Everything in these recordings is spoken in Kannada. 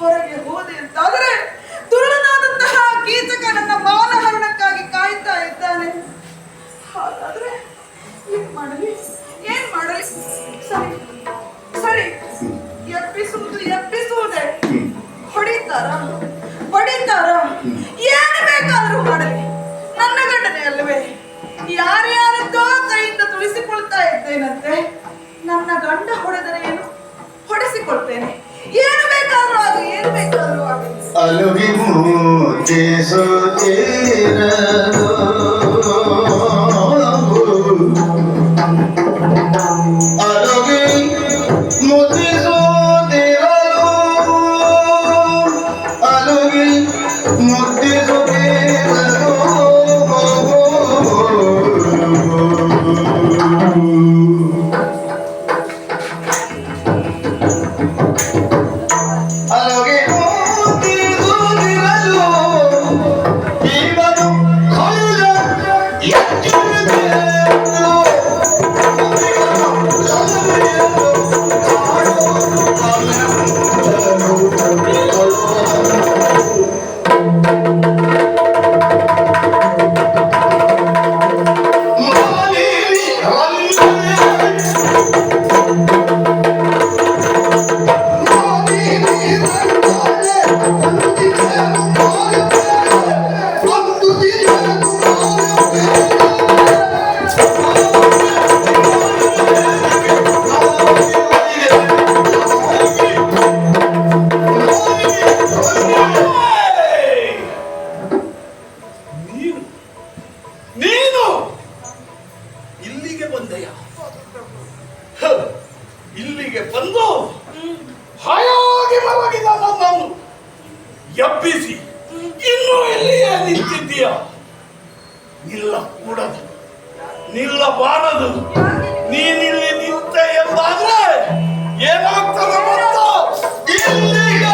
ಹೊರಗೆ ಹೋದೆ ಅಂತಾದರೆ ದುರುಳನಾದಂತಹ ಕೀಚಕ ನನ್ನ ಮಾನಹರಣಕ್ಕಾಗಿ ಕಾಯ್ತಾ ಇದ್ದಾನೆ. ಹಾಗಾದ್ರೆ ಏನ್ ಮಾಡಲಿ? ಸರಿ ಸರಿ, ಎಪ್ಪಿಸುವುದೇ. ಹೊಡಿತಾರ ಏನು ಬೇಕಾದ್ರೂ ಮಾಡಲಿ, ನನ್ನ ಗಂಡನೇ ಅಲ್ಲವೇ? ಯಾರ್ಯಾರದ್ದೋ ಕೈಯಿಂದ ತುಳಿಸಿಕೊಳ್ತಾ ಇದ್ದೇನಂತೆ. ನನ್ನ ಗಂಡ ಹೊಡೆದರೆ ಏನು, ಹೊಡೆಸಿಕೊಳ್ತೇನೆ. ಏನು ಬೇಕಾದ್ರೂ ಆಗಲಿ. ಅಲುಗಿ ಮುಟ್ಟಿಸುತ್ತಿರಲು ಅಲುಗಿ ಮುಟ್ಟಿಸುತ್ತಿರಲು ಅಲುಗಿ ಮುಟ್ಟಿಸುತ್ತಿರಲು ಇಲ್ಲಿಗೆ ಬಂದು ಹಾಯಾಗಿ ಮಲಗಿದ ನನ್ನನ್ನು ಎಬ್ಬಿಸಿ ಇನ್ನೂ ಇಲ್ಲಿಯೇ ನಿಂತಿದ್ದೀಯ. ನಿಲ್ಲಕೂಡದು, ನಿಲ್ಲಬಾರದು. ನೀನಿಲ್ಲಿ ನಿಂತೆ ಎಂದಾದ್ರೆ ಏನಾಗ್ತದೆ ಗೊತ್ತಾ? ಇಲ್ಲಿಗೆ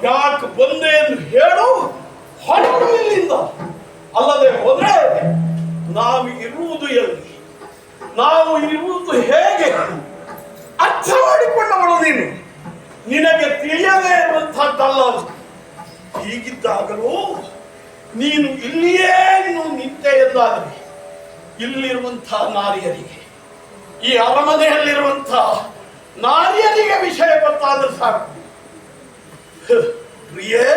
ಯಾಕೆ ಬಂದೆ ಎಂದು ಹೇಳು, ಹೊರಡು ಇಲ್ಲಿಂದ. ಅಲ್ಲದೆ ಹೋದ್ರೆ ನಾವು ಇರುವುದು ಎಲ್ಲಿ, ನಾವು ಇರುವುದು ಹೇಗೆ ಅರ್ಥ ಮಾಡಿಕೊಂಡವಳು ನೀನು. ನಿನಗೆ ತಿಳಿಯದೇ ಇರುವಂತಹದ್ದಲ್ಲ. ಹೀಗಿದ್ದಾಗಲೂ ನೀನು ಇಲ್ಲಿಯೇ ನಿಂತೆ ಎಂದಾದರೆ ಇಲ್ಲಿರುವಂತಹ ನಾರಿಯರಿಗೆ, ಈ ಅರಮನೆಯಲ್ಲಿರುವಂತಹ ನಾರಿಯರಿಗೆ ವಿಷಯ ಗೊತ್ತಾದ್ರೆ ಸಾಕು. ಪ್ರಿಯೇ,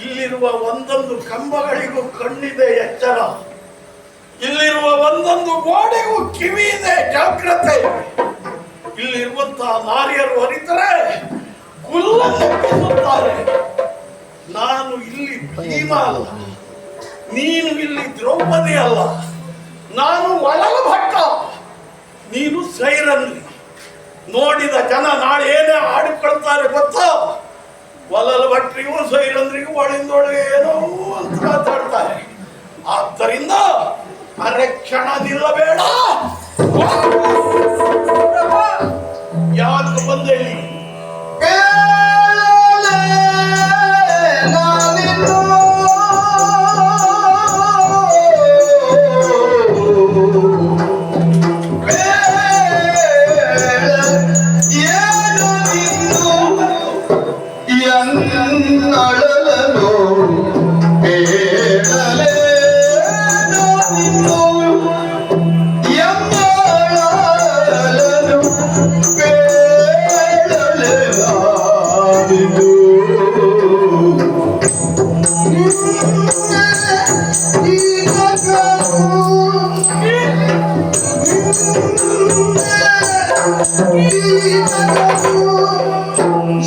ಇಲ್ಲಿರುವ ಒಂದೊಂದು ಕಂಬಗಳಿಗೂ ಕಣ್ಣಿದೆ ಎಚ್ಚರ, ಇಲ್ಲಿರುವ ಒಂದೊಂದು ಗೋಡೆಗೂ ಕಿವಿ ಇದೆ ಜಾಗ್ರತೆ. ಇಲ್ಲಿರುವಂತಹ ನಾರಿಯರು ಅರಿತರೆ ಗುಲ್ಲನ್ನೆಬ್ಬಿಸುತ್ತಾರೆ. ನಾನು ಇಲ್ಲಿ ಭೀಮ ಅಲ್ಲ, ನೀನು ಇಲ್ಲಿ ದ್ರೌಪದಿ ಅಲ್ಲ. ನಾನು ಒಳಲ ಭಟ್ಟ, ನೀನು ಸೈರನ್ಲಿ. ನೋಡಿದ ಜನ ನಾಳೆ ಏನೇ ಆಡಿಕೊಳ್ತಾರೆ ಗೊತ್ತಾ? ಒಲಲ ಭಟ್ರಿಗೂ ಸೈರಂದ್ರಿಗೂ ಒಳಿಂದೊಳಗೆ ಏನೋ ಅಂತ ಮಾತಾಡ್ತಾರೆ. ಆದ್ದರಿಂದ ಅರೆಕ್ಷಣ ನಿಲ್ಲಬೇಡ. ಯಾಕೆ ಬಂದೆ ಇಲ್ಲಿ?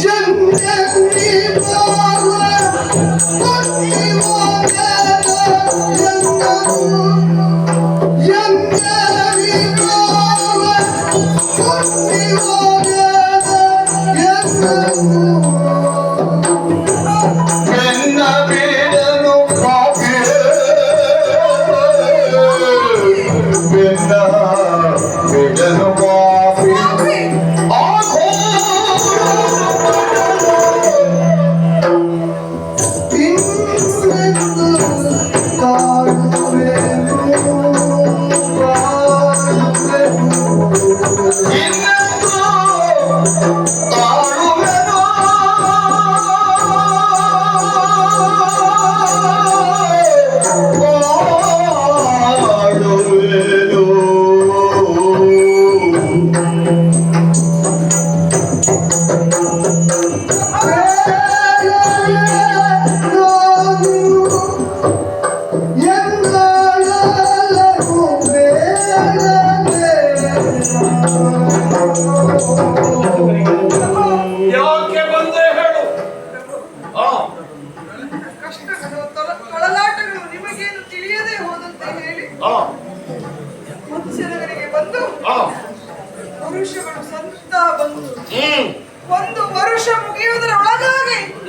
Jangan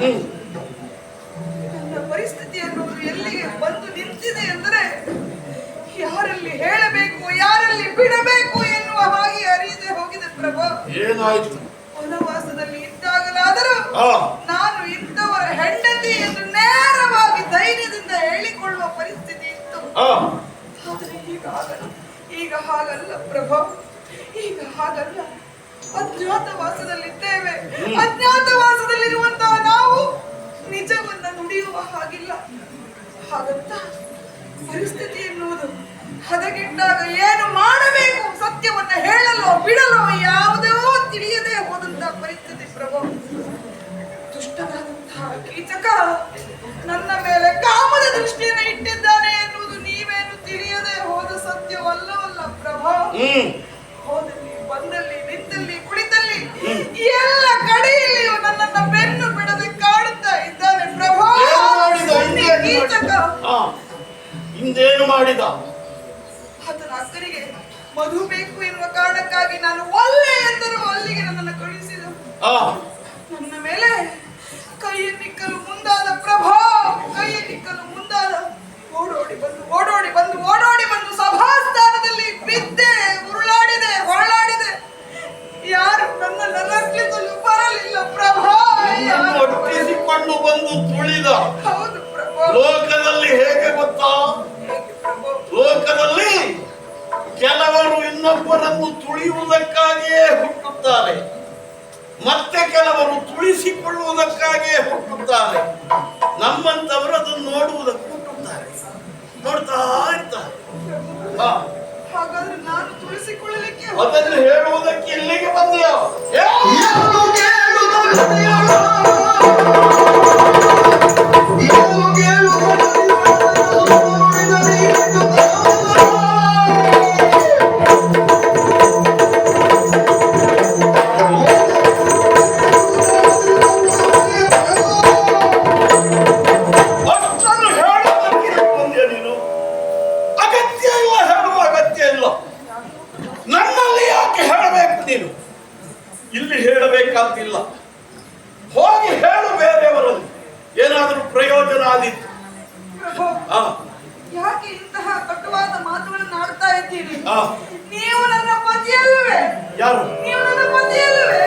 ಹ್ಮ್ ನನ್ನ ಪರಿಸ್ಥಿತಿ ಅನ್ನೋದು ಎಲ್ಲಿಗೆ ಬಂದು ನಿಂತಿದೆ ಎಂದರೆ ಯಾರಲ್ಲಿ ಹೇಳಬೇಕು ಯಾರಲ್ಲಿ ಬಿಡಬೇಕು ಎನ್ನುವ ಹಾಗೆ ಅರಿಯದೆ ಹೋಗಿದೆ ಪ್ರಭು. ಏನಾಯ್ತು? ವನವಾಸದಲ್ಲಿ ಇದ್ದಾಗಲಾದರೂ ಆ ನಾನು ಇಂಥವರ ಹೆಂಡತಿ ಎಂದು ನೇರವಾಗಿ ಧೈರ್ಯದಿಂದ ಹೇಳಿಕೊಳ್ಳುವ ಪರಿಸ್ಥಿತಿ ಇತ್ತು. ಆದರೆ ಈಗ ಹಾಗಲ್ಲ ಪ್ರಭು, ಈಗ ಹಾಗಲ್ಲ. ಅಜ್ಞಾತವಾಸದಲ್ಲಿದ್ದೇವೆ. ಅಜ್ಞಾತವಾಸದಲ್ಲಿರುವಂತಹ ನಾವು ನಿಜವನ್ನ ನುಡಿಯುವ ಹಾಗಿಲ್ಲ. ಹಾಗಂತ ಪರಿಸ್ಥಿತಿ ಎನ್ನುವುದು ಹದಗೆಟ್ಟಾಗ ಏನು ಮಾಡಬೇಕು, ಸತ್ಯವನ್ನ ಹೇಳಲು ಬಿಡಲು ಯಾವುದೋ ತಿಳಿಯದೆ ಹೋದಂತಹ ಪರಿಸ್ಥಿತಿ ಪ್ರಭು. ದುಷ್ಟನಾದಂತಹ ಕೀಚಕ ನನ್ನ ಮೇಲೆ ಕಾಮದ ದೃಷ್ಟಿಯನ್ನು ಇಟ್ಟಿದ್ದಾನೆ ಎನ್ನುವುದು ನೀವೇನು ತಿಳಿಯದೆ ಹೋದ ಸತ್ಯವಲ್ಲವಲ್ಲ ಪ್ರಭು. ಹೋದಲ್ಲಿ ಬಂದಲ್ಲಿ ನಿಂತಲ್ಲಿ ಕುಳಿತಲ್ಲಿ ಎಲ್ಲ ಕಡೆಯಲ್ಲಿಯೂ ನನ್ನನ್ನ ಬೆನ್ನು ಬಿಡದೆ ಕಾಡುತ್ತಾ ಇದ್ದಾನೆ ಪ್ರಭು. ಕೀಚಕ ಹಿಂದೇನು ಮಾಡಿದ? ಆತನ ಅಕ್ಕರಿಗೆ ಮಧು ಬೇಕು ಎನ್ನುವ ಕಾರಣಕ್ಕಾಗಿ ನಾನು ಒಲ್ಲೆ ಎಂದರೂ ಅಲ್ಲಿಗೆ ನನ್ನನ್ನು ಕಳುಹಿಸಿದ. ನನ್ನ ಮೇಲೆ ಕೈಯನ್ನಿಕ್ಕಲು ಮುಂದಾದ ಪ್ರಭಾ, ಕೈಯನ್ನಿಕ್ಕಲು ಮುಂದಾದ. ಓಡೋಡಿ ಬಂದು ಸಭಾಸ್ಥಾನದಲ್ಲಿ ಬಿದ್ದೆ, ಉರುಳಾಡಿದೆ, ಹೊರಳಾಡಿದೆ. ಯಾರು ನನ್ನನ್ನು ರಕ್ಷಿಸಲು ಬರಲಿಲ್ಲ ಪ್ರಭಾ. ಒಟ್ಟಿಸಿಕೊಂಡು ಬಂದು ತುಳಿದ. ಹೌದು ಪ್ರಭಾ. ಲೋಕದಲ್ಲಿ ಹೇಗೆ ಗೊತ್ತಾ? ಲೋಕದಲ್ಲಿ ಕೆಲವರು ಇನ್ನೊಬ್ಬರನ್ನು ತುಳಿಯುವುದಕ್ಕಾಗಿಯೇ ಹುಟ್ಟುತ್ತಾರೆ, ಮತ್ತೆ ಕೆಲವರು ತುಳಿಸಿಕೊಳ್ಳುವುದಕ್ಕಾಗಿಯೇ ಹುಟ್ಟುತ್ತಾರೆ. ನಮ್ಮಂತವರು ಅದನ್ನು ನೋಡುವುದಕ್ಕೆ ಹುಟ್ಟುತ್ತಾರೆ, ನೋಡ್ತಾ ಇರ್ತಾರೆ. ಹಾಗಾದ್ರೆ ನಾನು ತುಳಿಸಿಕೊಳ್ಳಲಿಕ್ಕೆ ಅದನ್ನು ಹೇಳುವುದಕ್ಕೆ ಇಲ್ಲಿಗೆ ಬಂದೆಯೋ? ಇಲ್ಲಿ ಹೇಳಬೇಕಾಗಿಲ್ಲ, ಹೋಗಿ ಹೇಳು ಬೇರೆಯವರಲ್ಲಿ. ಏನಾದರೂ ಪ್ರಯೋಜನ ಆದಿತ್ತು? ಯಾಕೆ ಇಂತಹ ಕಟುವಾದ ಮಾತುಗಳನ್ನು ಆಡ್ತಾ ಇದ್ದೀರಿ? ನೀವು ನನ್ನ ಪತಿಯಲ್ಲವೇ? ಯಾರು? ನೀವು ನನ್ನ ಪತಿಯಲ್ಲವೇ?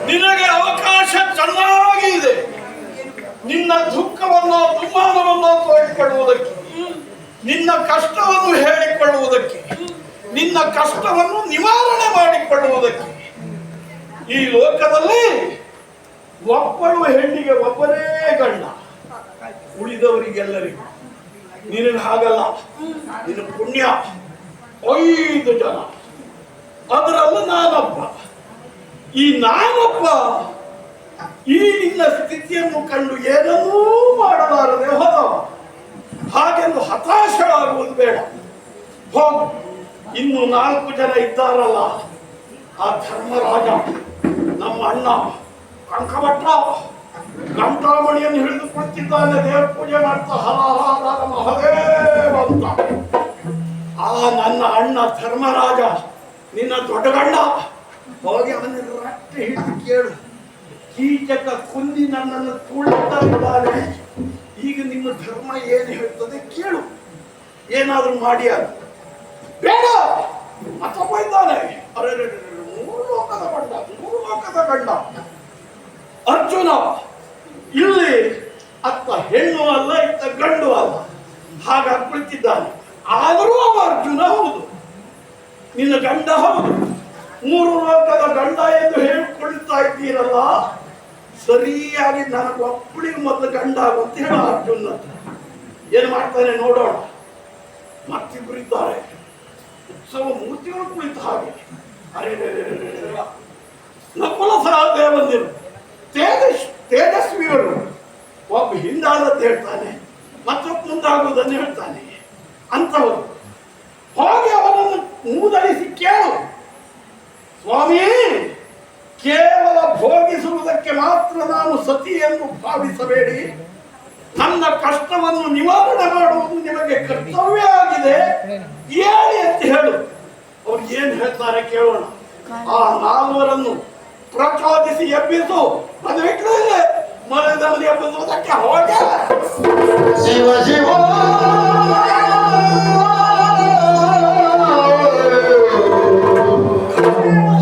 ನಿನಗೆ ಅವಕಾಶ ಚೆನ್ನಾಗಿ ಇದೆ. ನಿನ್ನ ದುಃಖವನ್ನು ದುಮ್ಮಾನವನ್ನು ತೋರಿಕೊಳ್ಳುವುದಕ್ಕೆ, ನಿನ್ನ ಕಷ್ಟವನ್ನು ಹೇಳಿಕೊಳ್ಳುವುದಕ್ಕೆ, ನಿನ್ನ ಕಷ್ಟವನ್ನು ನಿವಾರಣೆ ಮಾಡಿಕೊಳ್ಳುವುದಕ್ಕೆ. ಈ ಲೋಕದಲ್ಲಿ ಒಬ್ಬಳು ಹೆಣ್ಣಿಗೆ ಒಬ್ಬನೇ ಗಂಡ, ಉಳಿದವರಿಗೆಲ್ಲರಿಗೂ. ನಿನಗೆ ಹಾಗಲ್ಲ, ನಿನ್ನ ಪುಣ್ಯ 5 ಜನ, ಅದರಲ್ಲೂ ನಾನೊಬ್ಬ. ಈ ನಾನೊಬ್ಬ ಈ ನಿನ್ನ ಸ್ಥಿತಿಯನ್ನು ಕಂಡು ಏನನ್ನೂ ಮಾಡಲಾರದೆ ಹೋದವ. ಹಾಗೆಂದು ಹತಾಶರಾಗುವುದು ಬೇಡ. ಹೋಗು, ಇನ್ನು 4 ಜನ ಇದ್ದಾರಲ್ಲ, ಆ ಧರ್ಮರಾಜ, ನಮ್ಮ ಅಣ್ಣ ಕಂಕಭಟ್ಟ, ಗಂಟಾಮಣಿಯನ್ನು ಹಿಡಿದು ಕುಳಿತಿದ್ದಾನೆ, ದೇವರ ಪೂಜೆ ಮಾಡ್ತಾ ಹರ ಮಹದೇವ ಅಂತ. ಆ ನನ್ನ ಅಣ್ಣ ಧರ್ಮರಾಜ, ನಿನ್ನ ದೊಡ್ಡ ಗಂಡ, ಹೋಗಿ ಅವನನ್ನು ರಟ್ಟೆ ಹಿಡಿದು ಕೇಳು. ಕೀಚಕ ಕುಂದಿ ನನ್ನನ್ನು ತುಳಿತಾನೆ, ಈಗ ನಿಮ್ಮ ಧರ್ಮ ಏನು ಹೇಳ್ತದೆ ಕೇಳು. ಏನಾದ್ರೂ ಮಾಡಿ ಅದು ಬೇಡ ಅಥವಾ ಇದ್ದಾನೆ. ಅರೆ 3 ಲೋಕದ ಗಂಡ ಅರ್ಜುನ. ಇಲ್ಲಿ ಅತ್ತ ಹೆಣ್ಣು ಅಲ್ಲ, ಇತ್ತ ಗಂಡು ಅಲ್ಲ, ಹಾಗ ಕುಳಿತಿದ್ದಾನೆ. ಆದರೂ ಅವ ಅರ್ಜುನ ಹೌದು, ನಿನ್ನ ಗಂಡ ಹೌದು. 3 ಲೋಕದ ಗಂಡ ಎಂದು ಹೇಳಿಕೊಳ್ಳುತ್ತಾ ಇದ್ದೀರಲ್ಲ, ಸರಿಯಾಗಿ ನನಗೊಬ್ಬಳಿಗೆ ಮೊದಲು ಗಂಡ ಆಗುವಂತ ಹೇಳ ಅರ್ಜುನ. ಏನ್ ಮಾಡ್ತಾನೆ ನೋಡೋಣ. ಮತ್ತಿಬ್ಬರಿದ್ದಾರೆ, ಉತ್ಸವ ಮೂರ್ತಿಗಳು ಕುಳಿತ ಹಾಗೆ. ಅರೆ ನಕುಲ ಸಹದೇವ ಬಂದಿರು, ತೇಜಸ್ವಿಗಳು. ಒಬ್ಬ ಹಿಂದಾದದ್ದು ಹೇಳ್ತಾನೆ, ಮತ್ತೊಬ್ಬ ಮುಂದಾಗುವುದನ್ನು ಹೇಳ್ತಾನೆ. ಅಂತವರು ಹೋಗಿ ಅವನನ್ನು ಮೂದಲಿಸಿ ಕೇಳ. ಸ್ವಾಮಿ, ಕೇವಲ ಭೋಗಿಸುವುದಕ್ಕೆ ಮಾತ್ರ ನಾನು ಸತಿ ಎಂದು ಭಾವಿಸಬೇಡಿ. ನನ್ನ ಕಷ್ಟವನ್ನು ನಿವಾರಣೆ ಮಾಡುವುದು ನಿಮಗೆ ಕರ್ತವ್ಯ ಆಗಿದೆ. ಹೇಳಿ ಅಂತ ಹೇಳು. ಅವ್ರು ಏನ್ ಹೇಳ್ತಾರೆ ಕೇಳೋಣ. ಆ ನಾಲ್ವರನ್ನು ಪ್ರಚೋದಿಸಿ ಎಬ್ಬಿಸು. ಅದು ಬಿಟ್ಟರೆ ಮನೆಯಲ್ಲಿ ಎಬ್ಬಿಸುವುದಕ್ಕೆ ಹೋಗ. ಶಿವ ಶಿವ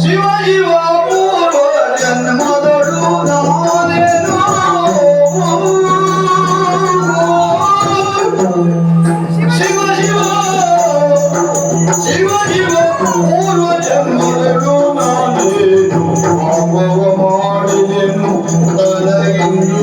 ಶಿವ ಶಿವ ಪೂರ್ವ ಜನ್ಮದಳು ನಾನೇನು ಶಿವ ಶಿವ ಶಿವ ಶಿವ ಪೂರ್ವ ಜನ್ಮದಳು ನಾನೇನು ಪಾಪವ ಮಾಡಿದೆನು ತನಗಿಂದು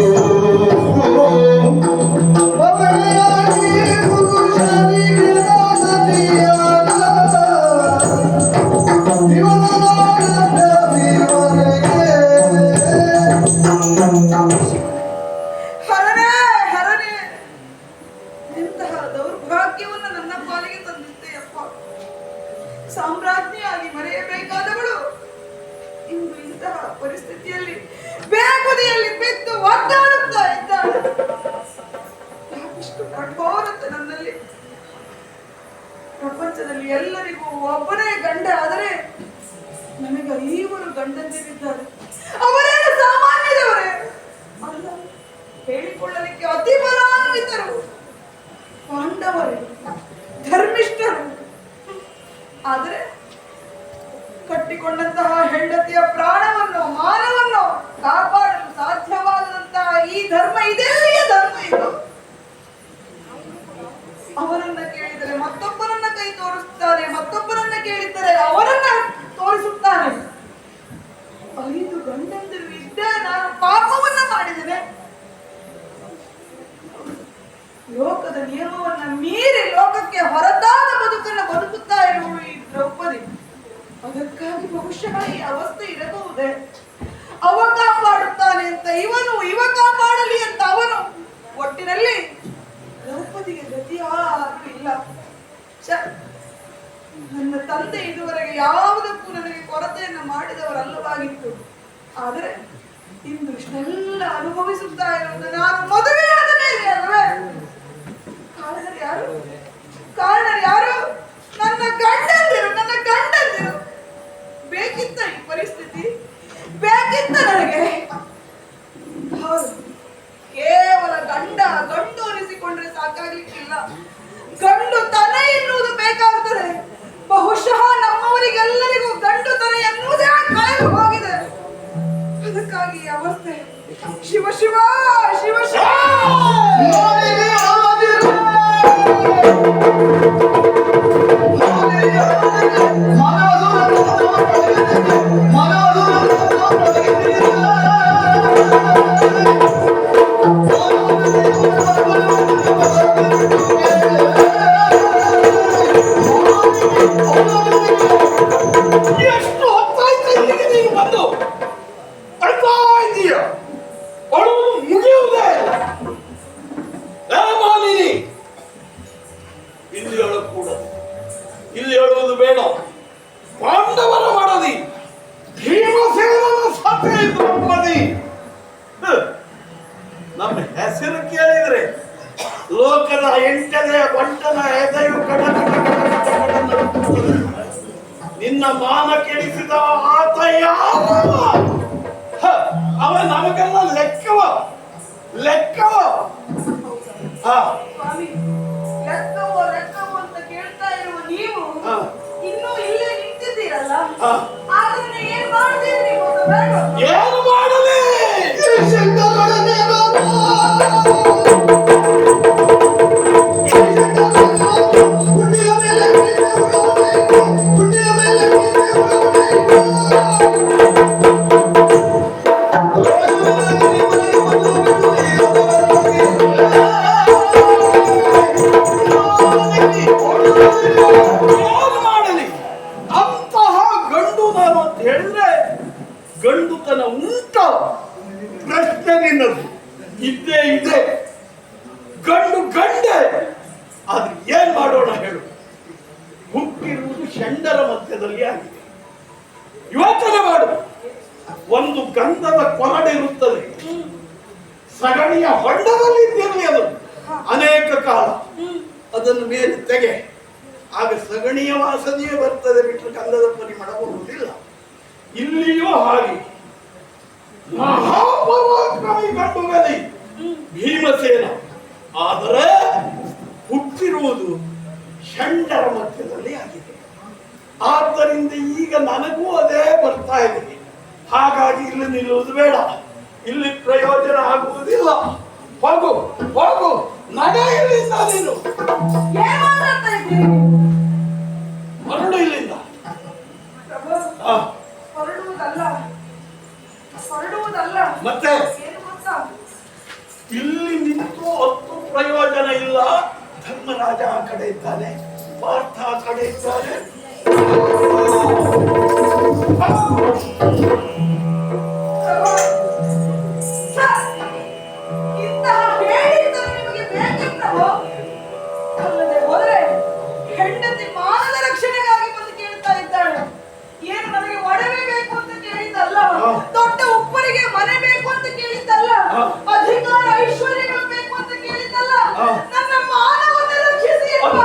ಹರನೇ ಹರನೇ, ಇಂತಹ ದೌರ್ಭಾಗ್ಯವನ್ನು ನನ್ನ ಪಾಲಿಗೆ ತಂದಿದ್ದೆಯಪ್ಪ. ಸಾಮ್ರಾಜ್ಞಿಯಾಗಿ ಮರೆಯಬೇಕಾದವಳು ಇಂದು ಇಂತಹ ಪರಿಸ್ಥಿತಿಯಲ್ಲಿ ಬೇಗುದಿಯಲ್ಲಿ ಬಿದ್ದು ಒದ್ದಾಡುತ್ತಾ ಇದ್ದಾಳೆ. ಯಾಕಿಷ್ಟು ಕಠೋರತೆ ನನ್ನಲ್ಲಿ? ಪ್ರಪಂಚದಲ್ಲಿ ಎಲ್ಲರಿಗೂ ಒಬ್ಬನೇ ಗಂಡ ಆದರೆ ನನಗೆ 5 ಗಂಡಂದಿರಿದ್ದಾರೆ. ಅವರೇನು ಸಾಮಾನ್ಯದವರೇ ಅಲ್ಲ, ಹೇಳಿಕೊಳ್ಳಲಿಕ್ಕೆ ಅತಿ ಬಲಾನ್ವಿತರು, ಪಾಂಡವರೇ, ಧರ್ಮಿಷ್ಠರು. ಆದರೆ ಕಟ್ಟಿಕೊಂಡಂತಹ ಹೆಂಡತಿಯ ಪ್ರಾಣವನ್ನು ಮಾನವನ್ನು ಕಾಪಾಡಲು ಸಾಧ್ಯವಾಗದಂತಹ ಈ ಧರ್ಮ ಇದೆಲ್ಲಿಯ ಧರ್ಮ ಇದು? ಅವರನ್ನ ಕೇಳಿದರೆ ಮತ್ತೊಬ್ಬರನ್ನ ಕೈ ತೋರಿಸುತ್ತಾನೆ, ಮತ್ತೊಬ್ಬರನ್ನ ಕೇಳಿದರೆ ಅವರನ್ನ ತೋರಿಸುತ್ತಾನೆ. 5 ಗಂಡಂದಿರು ಇದ್ದ ನಾನು ಪಾಪವನ್ನ ಮಾಡಿದ್ದೇನೆ. ಲೋಕದ ನಿಯಮವನ್ನ ಮೀರಿ ಲೋಕಕ್ಕೆ ಹೊರತಾದ ಬದುಕನ್ನು ಬದುಕುತ್ತಾ ಇರುವಳು ಈ ದ್ರೌಪದಿ. ಅದಕ್ಕಾಗಿ ಬಹುಶಃ ಈ ಅವಸ್ಥೆ ಇರಬಹುದೇ? ಅವ ಕಾಪಾಡುತ್ತಾನೆ ಅಂತ ಇವನು, ಇವ ಕಾಪಾಡಲಿ ಅಂತ ಅವನು. ಒಟ್ಟಿನಲ್ಲಿ ದ್ರೌಪದಿಗೆ ಗತಿ ಯಾರು ಇಲ್ಲ. ನನ್ನ ತಂದೆ ಇದುವರೆಗೆ ಯಾವುದಕ್ಕೂ ನನಗೆ ಕೊರತೆಯನ್ನು ಮಾಡಿದವರಲ್ಲವಾಗಿತ್ತು. ಆದರೆ ಇಂದು ಇಷ್ಟೆಲ್ಲ ಅನುಭವಿಸುತ್ತಾ ಇರುವುದು ನಾನು ಮದುವೆಯಾದ ಮೇಲೆ ಅಲ್ವೇ? ಕಾರಣರು ಯಾರು? ಕಾರಣರು ಯಾರು? ನನ್ನ ಗಂಡಂದಿರು, ನನ್ನ ಗಂಡಂದಿರು. ಬೇಕಿತ್ತ ಈ ಪರಿಸ್ಥಿತಿ? ಬೇಕಿತ್ತ ನನಗೆ? ಹೌದು, ಕೇವಲ ಗಂಡು ಅನಿಸಿಕೊಂಡ್ರೆ ಸಾಕಾಗ್ಲಿಕ್ಕಿಲ್ಲ. ಗಂಡು ತನ ಎನ್ನುವುದು ಬೇಕಾಗುತ್ತದೆ. ಬಹುಶಃ ನಮ್ಮವರಿಗೆಲ್ಲರಿಗೂ ಗಂಡು ತನ ಎನ್ನುವುದೇ ಕಳೆದು ಹೋಗಿದೆ. ಅದಕ್ಕಾಗಿ ಈ ಅವಸ್ಥೆ. ಶಿವ ಶಿವ ಶಿವ ಶಿವ. ಎಷ್ಟು ಹೊತ್ತಾಯ್ತು ಇಲ್ಲಿಗೆ ನೀನು ಬಂದು ಅಳ್ತಾ ಇದೀಯ? ಅಳು ಮುಗಿಯುವುದೇ ಮಾಲಿನಿ. ಇಲ್ಲಿ ಅಳಕೂಡದು, ಇಲ್ಲಿ ಅಳುವುದು ಬೇಡ. ಪಾಂಡವರ ಮಾಡದಿ, ಭೀಮಸೇನನ ಸಭೆ ದ್ರೌಪದಿ. ನಮ್ಮ ಹೆಸರು ಕೇಳಿದ್ರೆ ಲೋಕದ 8ನೇ ಬಂಟನ ಎದೆಯು ಕಡ ನಿನ್ನ ಮಾನ ಕೆಡಿಸಿದ ಆತ ಯಾರವ? ಅವ ನಮಗೆಲ್ಲ ಲೆಕ್ಕವ. ಸ್ವಾಮಿ, ಲೆಕ್ಕವೋ ಲೆಕ್ಕವೋ ಅಂತ ಕೇಳ್ತಾ ಇರುವ ನೀವು ಇನ್ನೂ ಇಲ್ಲೇ ನಿಂತಿದ್ದೀರಲ್ಲ, ಆದ್ರೆ ಏನ್ ಮಾಡ್ತೀರಿ ನೀವು? ಏನು ಮಾಡಲಿ? ಅಂತಹ ಗಂಡು ನಾನು ಅಂತ ಹೇಳಿದ್ರೆ ಗಂಡುತನ ಉಂಟ? ಪ್ರಶ್ನೆ ನಿನ್ನದು ಇದ್ದೇ ಇದೆ. ಗಂಡು ಗಂಡೆ. ಆದ್ರೆ ಏನ್ ಮಾಡೋಣ ಹೇಳು? ಹುಟ್ಟಿರುವುದು ಷಂಡರ ಮಧ್ಯದಲ್ಲಿ ಆಗಿದೆ. ಯೋಚನೆ ಮಾಡು. ಒಂದು ಗಂಧದ ಕೊರಡಿರುತ್ತದೆ, ಸಗಣಿಯ ಹೊಂಡದಲ್ಲಿ ಇದ್ದಿರಲಿ ಅದು ಅನೇಕ ಕಾಲ. ಅದನ್ನು ಮೇಲೆ ತೆಗೆ, ಆಗ ಸಗಣಿಯ ವಾಸನೆಯೇ ಬರ್ತದೆ ಬಿಟ್ಟರೆ ಗಂಧದ ಪರಿಮಳ ಬರುವುದಿಲ್ಲ. ಇಲ್ಲಿಯೂ ಹಾಗೆ ಮಹಾಪರಾಕ್ರಮಿ ಗಂಡುಗಲಿ ಭೀಮಸೇನ, ಆದರೆ ಹುಟ್ಟಿರುವುದು ಷಂಡರ ಮಧ್ಯದಲ್ಲಿ ಆಗಿದೆ. ಆದ್ದರಿಂದ ಈಗ ನನಗೂ ಅದೇ ಬರ್ತಾ ಇದೆ. ಹಾಗಾಗಿ ಇಲ್ಲಿ ನಿಲ್ಲುವುದು ಬೇಡ, ಇಲ್ಲಿ ಪ್ರಯೋಜನ ಆಗುವುದಿಲ್ಲ. ಹೋಗು ಹೋಗು, ನಡೆ ಇಲ್ಲಿಂದ. ನೀನು ಏನ್ ಮಾತಾಡ್ತಾ ಇದ್ದೀರಿ? ಹೊರಡು ಇಲ್ಲಿಂದ. ಪ್ರಭು, ಆ, ಹೊರಡುವುದಲ್ಲ ಮತ್ತೆ ಏನು ಗೊತ್ತಾ? ಇಲ್ಲಿ ನಿಂತು ಹೊತ್ತು ಪ್ರಯೋಜನ ಇಲ್ಲ. ಧರ್ಮರಾಜ ಆ ಕಡೆ ಇದ್ದಾನೆ, ಪಾರ್ಥ ಆ ಕಡೆ ಇದ್ದಾನೆ. ಇಂತಹ ಹೇಳಿದ್ದರು ನಿಮಗೆ ಬೇಕೇ ಪ್ರಭು? ಅಲ್ಲದೆ ಹೋದರೆ ಹೆಂಡತಿ ಮಾನದ ರಕ್ಷಣೆಗಾಗಿ ಬಂದು ಕೇಳ್ತಾ ಇದ್ದಾಳೆ. ಏನು ನನಗೆ ಒಡವೆ ಬೇಕು ಅಂತ ಕೇಳಿದ್ದಲ್ಲ, ದೊಡ್ಡ ಉಪ್ಪರಿಗೆ ಮನೆ ಬೇಕು ಅಂತ ಕೇಳಿದ್ದಲ್ಲ, ಅಧಿಕಾರ ಐಶ್ವರ್ಯಗಳು ಬೇಕು ಅಂತ ಕೇಳಿದ್ದಲ್ಲ, ನನ್ನ ಮಾನವನ್ನು ರಕ್ಷಿಸಿ ಎನ್ನುವ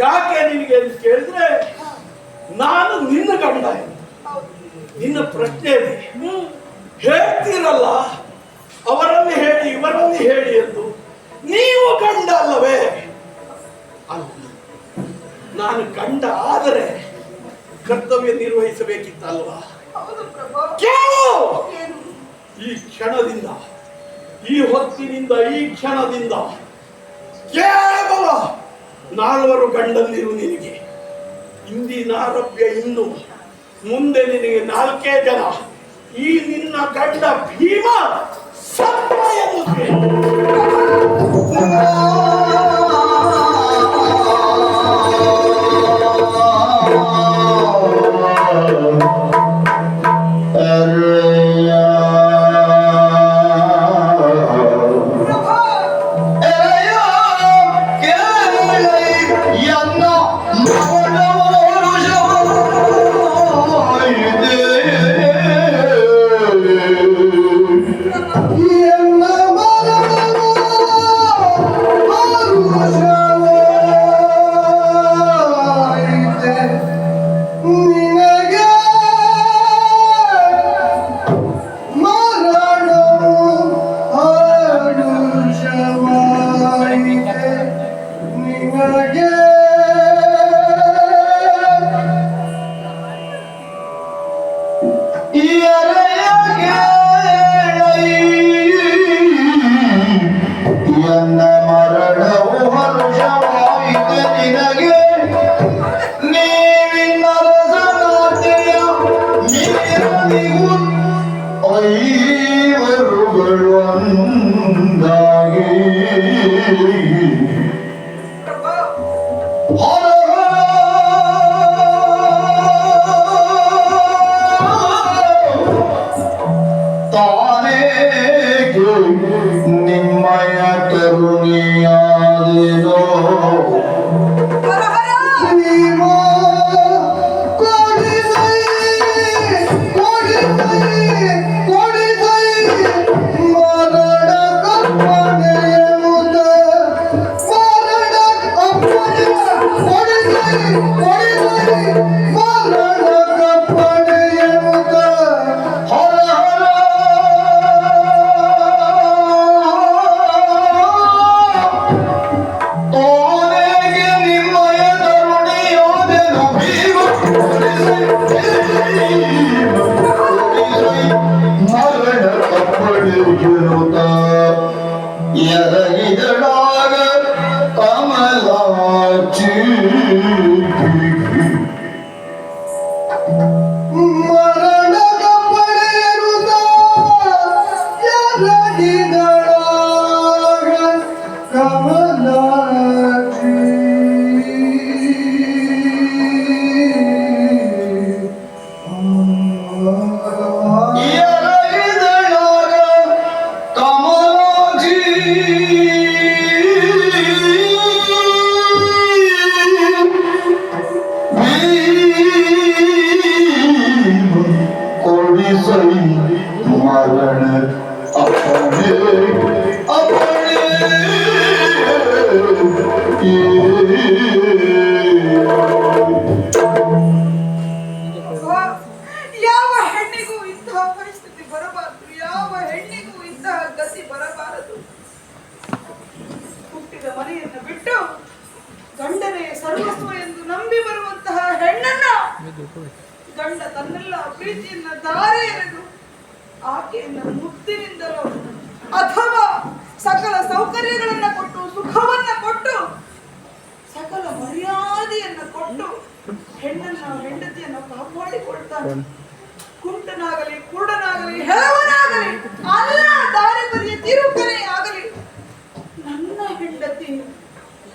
ಯಾಕೆ ನಿನಗೆ ಅಂತ ಕೇಳಿದ್ರೆ, ನಾನು ನಿನ್ನ ಗಂಡ. ನಿನ್ನ ಪ್ರಶ್ನೆ ಇದೆ, ಹೇಳ್ತೀರಲ್ಲ ಅವರಲ್ಲಿ ಹೇಳಿ ಇವರಲ್ಲಿ ಹೇಳಿ ಎಂದು. ನೀವು ಗಂಡ ಅಲ್ಲವೇ? ಅಲ್ಲ, ನಾನು ಗಂಡ ಆದರೆ ಕರ್ತವ್ಯ ನಿರ್ವಹಿಸಬೇಕಿತ್ತಲ್ವಾ? ಕೇಳು, ಈ ಕ್ಷಣದಿಂದ, ಈ ಹೊತ್ತಿನಿಂದ, ಈ ಕ್ಷಣದಿಂದ ಕೇವಲ 4 ಗಂಡಂದಿರು ನಿನಗೆ. ಇಂದಿನ ಆರೋಗ್ಯ ಇನ್ನು ಮುಂದೆ ನಿನಗೆ 4 ಜನ. ಈ ನಿನ್ನ ಗಂಡ ಭೀಮ ಸತ್ತ ಎನ್ನುತ್ತೇನೆ. ಗಂಡ ತನ್ನೆಲ್ಲ ಪ್ರೀತಿಯನ್ನ ಧಾರೆ ಎರೆದು ಆಕೆಯನ್ನ ಮುತ್ತಿನಿಂದಲೋ ಅಥವಾ ಸಕಲ ಸೌಕರ್ಯಗಳನ್ನ ಕೊಟ್ಟು ಸುಖವನ್ನ ಕೊಟ್ಟು ಸಕಲ ಮರ್ಯಾದೆಯನ್ನ ಕೊಟ್ಟು ಹೆಂಡತಿಯನ್ನು ಕಾಪಾಡಿಕೊಳ್ತಾನೆ. ಕುಂಟನಾಗಲಿ ಕುರುಡನಾಗಲಿ ಹೆಳವನಾಗಲಿ ಅಲ್ಲ ದಾರಿ ಬದಿಯ ತಿರುಕನೆ ಆಗಲಿ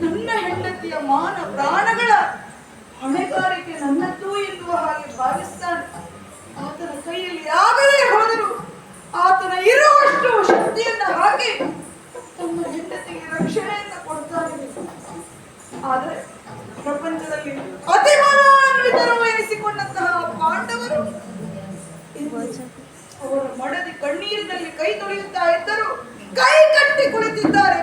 ನನ್ನ ಹೆಂಡತಿಯ ಮಾನ ಪ್ರಾಣಗಳ ಹೊಣೆಗಾರಿಕೆ ನನ್ನದ್ದು ಎನ್ನುವ ಹಾಗೆ ಭಾವಿಸ್ತಾನೆ. ಆತನ ಕೈಯಲ್ಲಿ ಆಗಲೇ ಹೋದರು ಆತನ ಇರುವಷ್ಟು ಶಕ್ತಿಯನ್ನ ಹಾಕಿ ತಮ್ಮ ಹೆಂಡತಿಗೆ ರಕ್ಷಣೆಯನ್ನ ಕೊಡ್ತಾನೆ. ಆದರೆ ಪ್ರಪಂಚದಲ್ಲಿ ಅತಿ ಮಹಾನ್ವಿತರು ಎನಿಸಿಕೊಂಡಂತಹ ಪಾಂಡವರು ಅವರ ಮಡದಿ ಕಣ್ಣೀರಿನಲ್ಲಿ ಕೈ ತೊಳೆಯುತ್ತಾ ಇದ್ದರು. ಕೈ ಕಟ್ಟಿ ಕುಳಿತಿದ್ದಾರೆ.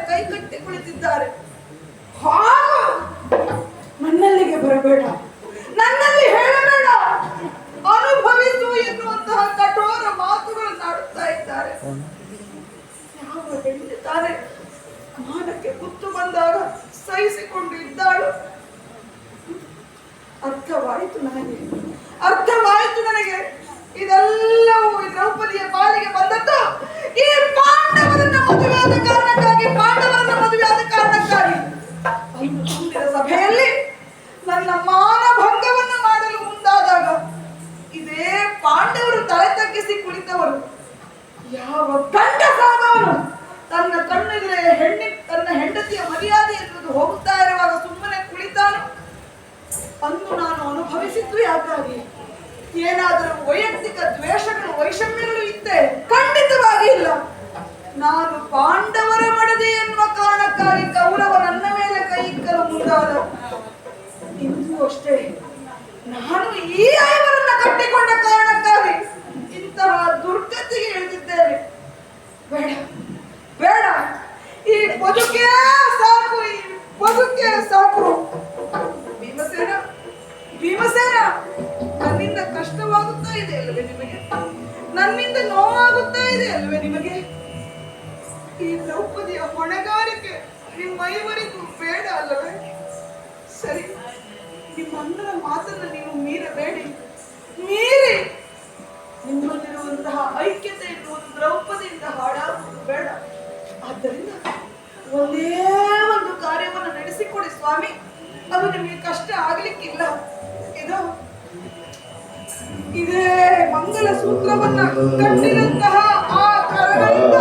ನನ್ನಲ್ಲಿಗೆ ಬರಬೇಡ, ನನ್ನಲ್ಲಿ ಹೇಳಬೇಡ, ಅನುಭವಿಸು ಎನ್ನುವಂತಹ ಕಠೋರ ಮಾತುಗಳನ್ನು ಆಡುತ್ತಾ ಇದ್ದಾರೆ. ಯಾವ ಹೆಣ್ಣು ತಾನೆ ಮಾನಕ್ಕೆ ಕುತ್ತು ಬಂದಾಗ ಸಹಿಸಿಕೊಂಡು ಇದ್ದಾಳು. ಅರ್ಥವಾಯಿತು ನನಗೆ ಇದೆಲ್ಲವೂ ದ್ರೌಪದಿಯ ಪಾಲಿಗೆ ಬಂದದ್ದು ಈ ಪಾಂಡವರನ್ನ ಮದುವೆಯಾದ ಕಾರಣಕ್ಕಾಗಿ ತುಂಬಿದ ಸಭೆಯಲ್ಲಿ ನನ್ನ ಮಾನಭಂಗವನ್ನು ಮಾಡಲು ಮುಂದಾದಾಗ ಇದೇ ಪಾಂಡವರು ತಲೆ ತಗ್ಗಿಸಿ ಕುಳಿತವರು. ಯಾವ ಗಂಡ ಸಾಗವನು ತನ್ನ ಕಣ್ಣೆದುರೇ ತನ್ನ ಹೆಂಡತಿಯ ಮರ್ಯಾದೆ ಎನ್ನುವುದು ಹೋಗುತ್ತಾ ಇರುವಾಗ ಸುಮ್ಮನೆ ಕುಳಿತಾನು. ಅಂದು ನಾನು ಅನುಭವಿಸಿದ್ದು ಯಾಕಾಗಿ? ಏನಾದರೂ ವೈಯಕ್ತಿಕ ದ್ವೇಷಗಳು ವೈಷಮ್ಯಗಳು ಇದ್ದೆ? ಖಂಡಿತವಾಗಿ ಇಲ್ಲ. ನಾನು ಪಾಂಡವರ ಮಡದಿ ಎನ್ನುವ ಕಾರಣಕ್ಕಾಗಿ ಕೌರವ ನನ್ನ ಮೇಲೆ ಕೈ ಇಕ್ಕಲು ಮುಂದಾದ. ಇಂದು ಅಷ್ಟೇ ನಾನು ಈ ಐವರನ್ನ ಕಟ್ಟಿಕೊಂಡ ಕಾರಣಕ್ಕಾಗಿ ಇಂತಹ ದುರ್ಗತಿಗೆ ಇಳಿದಿದ್ದೇನೆ. ಬೇಡ, ಈ ಬದುಕೇ ಸಾಕು. ಭೀಮಸೇನ, ನನ್ನಿಂದ ಕಷ್ಟವಾಗುತ್ತಾ ಇದೆ ಅಲ್ವೇ ನಿಮಗೆ? ನನ್ನಿಂದ ನೋವಾಗುತ್ತಾ ಇದೆ ಅಲ್ವೇ ನಿಮಗೆ? ಈ ದ್ರೌಪದಿಯ ಹೊಣೆಗಾರಿಕೆ ನಿಮ್ಮೈವರಿಗೂ ಬೇಡ ಅಲ್ಲವೇ? ಸರಿ, ನಿಮ್ಮ ಅಣ್ಣನ ಮಾತನ್ನು ನೀವು ಮೀರಬೇಡಿ. ಮೀರಿ ನಿಮ್ಮಲ್ಲಿರುವಂತಹ ಐಕ್ಯತೆ ಎನ್ನುವುದು ದ್ರೌಪದಿಯಿಂದ ಹಾಳಾಗುವುದು ಬೇಡ. ಆದ್ದರಿಂದ ಒಂದೇ ಒಂದು ಕಾರ್ಯವನ್ನು ನಡೆಸಿಕೊಡಿ ಸ್ವಾಮಿ. ಅದು ನಿಮಗೆ ಕಷ್ಟ ಆಗ್ಲಿಕ್ಕಿಲ್ಲ. ಇದೇ ಮಂಗಲ ಸೂತ್ರವನ್ನ ಕಟ್ಟಿದಂತಹ ಆ ಕರಗಳಿಂದ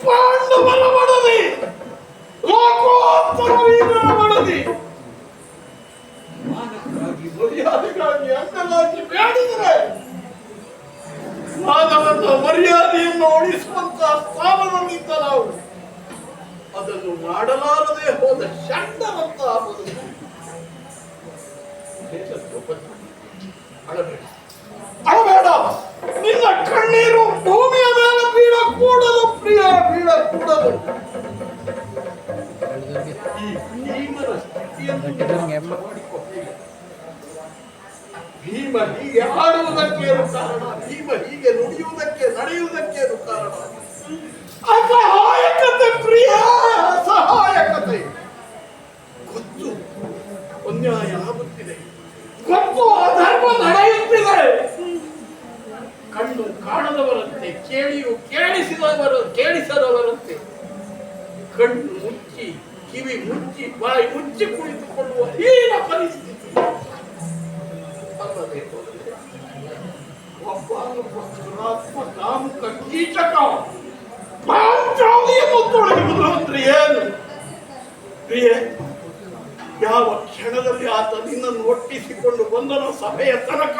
ಪಾಂಡವರ ಮಡದಿ ಇಲ್ಲದೆ ಹೋದ ಷಂಡವಂತಹ ಬದುಕು. ಅಳಬೇಡ, ಅಳಬೇಡ. ನಿನ್ನ ಕಣ್ಣೀರು ಭೂಮಿಯ ಮೇಲೆ ಬೀಳಕೂಡದು ಪ್ರಿಯ, ಬೀಳಕೂಡದು. ಈ ಭೀಮನ ಸ್ಥಿತಿಯನ್ನು ಭೀಮ ಹೀಗೆ ಆಡುವುದಕ್ಕೇನು ಕಾರಣ? ಭೀಮ ಹೀಗೆ ನುಡಿಯುವುದಕ್ಕೆ, ನಡೆಯುವುದಕ್ಕೇನು ಕಾರಣ? ಅಸಹಾಯಕತೆ ಪ್ರಿಯ, ಅಸಹಾಯಕತೆ. ಗೊತ್ತು ಅನ್ಯಾಯ ಆಗುತ್ತಿದೆ, ಗೊತ್ತು ಅಧರ್ಮ ನಡೆಯುತ್ತಿದೆ. ಕಣ್ಣು ಕಾಣದವರಂತೆ, ಕೇಳಿಯು ಕೇಳಿಸದವರಂತೆ ಕಣ್ಣು ಮುಚ್ಚಿ, ಕಿವಿ ಮುಚ್ಚಿ, ಬಾಯಿ ಮುಚ್ಚಿ ಕುಳಿತುಕೊಳ್ಳುವ ಹೀನ ಪರಿಸ್ಥಿತಿ. ಅಲ್ಲದೆ ಒಬ್ಬ ಕಾಮುಕ ಕೀಚಕ ಪಾಂಚಾಲಿಯನ್ನು ತೊಳೆಯುವುದು ಅಂದ್ರೆ ಏನು? ಪ್ರಿಯೆ, ಯಾವ ಕ್ಷಣದಲ್ಲಿ ಆತ ನಿನ್ನನ್ನು ಒಟ್ಟಿಸಿಕೊಂಡು ಬಂದನೋ ಸಭೆಯ ತನಕ,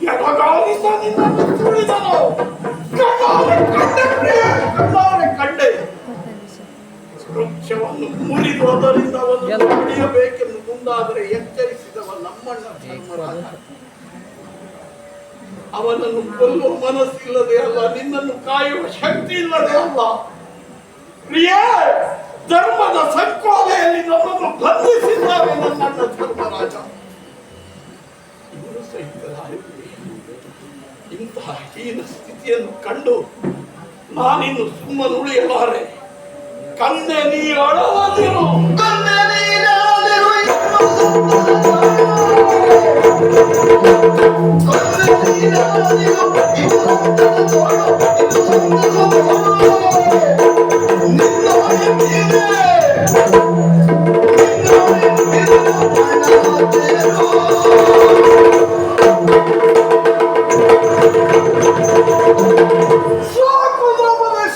ಯಾವಾಗಲಿಂದ ನಿನ್ನನ್ನು ತುಳಿದನೋ ಕಣ್ಣಾರೆ ಕಂಡೆ ಪ್ರಿಯೆ, ಕಣ್ಣಾರೆ ಕಂಡೆ. ವೃಕ್ಷವನ್ನು ಮುರಿದು ಅದರಿಂದ ಅವನನ್ನು ಹಿಡಿಯಬೇಕೆಂದು ಮುಂದಾದರೆ ಎಚ್ಚರಿಸಿದವ ನಮ್ಮಣ್ಣ ಧರ್ಮರಾಜ. ಅವನನ್ನು ಕೊಲ್ಲುವ ಮನಸ್ಸಿಲ್ಲದೆ ಅಲ್ಲ, ನಿನ್ನನ್ನು ಕಾಯುವ ಶಕ್ತಿ ಇಲ್ಲದೆ ಅಲ್ಲ ಪ್ರಿಯೇ, ಧರ್ಮದ ಸಂಕೋಲೆಯಲ್ಲಿ ನಮ್ಮನ್ನು ಬಂಧಿಸಿದ್ದಾರೆ ನನ್ನಣ್ಣ ಧರ್ಮರಾಜ. ಇವರು ಸಹಿತ ಇಂತಹ ಹೀನ ಸ್ಥಿತಿಯನ್ನು ಕಂಡು ನಾನಿನ್ನು ಸುಮ್ಮನುಳಿಯಲಾರೆ. ಕನ್ನೆ ನೀ ಅಳವದಿರು, ಕನ್ನೆ ನೀನಾದಿರು,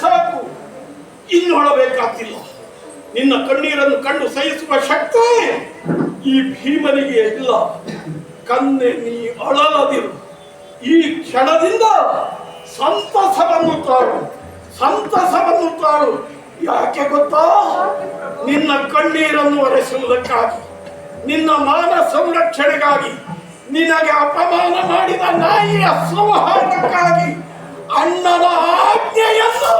ಸಾಕು, ಇನ್ನೊಳಬೇಕಾಗ್ತಿಲ್ಲ. ನಿನ್ನ ಕಣ್ಣೀರನ್ನು ಕಂಡು ಸಹಿಸುವ ಶಕ್ತಿ ಈ ಭೀಮನಿಗೆ ಇಲ್ಲ. ಕನ್ನೆ ನೀ ಅಳಲದಿರು, ಈ ಕ್ಷಣದಿಂದ ಸಂತಸವನ್ನು ತಾಳು, ಸಂತಸವನ್ನು ತಾಳು. ಯಾಕೆ ಗೊತ್ತಾ? ನಿನ್ನ ಕಣ್ಣೀರನ್ನು ಒರೆಸುವುದಕ್ಕಾಗಿ, ನಿನ್ನ ಮಾನ ಸಂರಕ್ಷಣೆಗಾಗಿ, ನಿನಗೆ ಅಪಮಾನ ಮಾಡಿದ ನಾಯಿಯ ಸಂಹಾರಕ್ಕಾಗಿ ಅಣ್ಣನ ಆಜ್ಞೆಯನ್ನು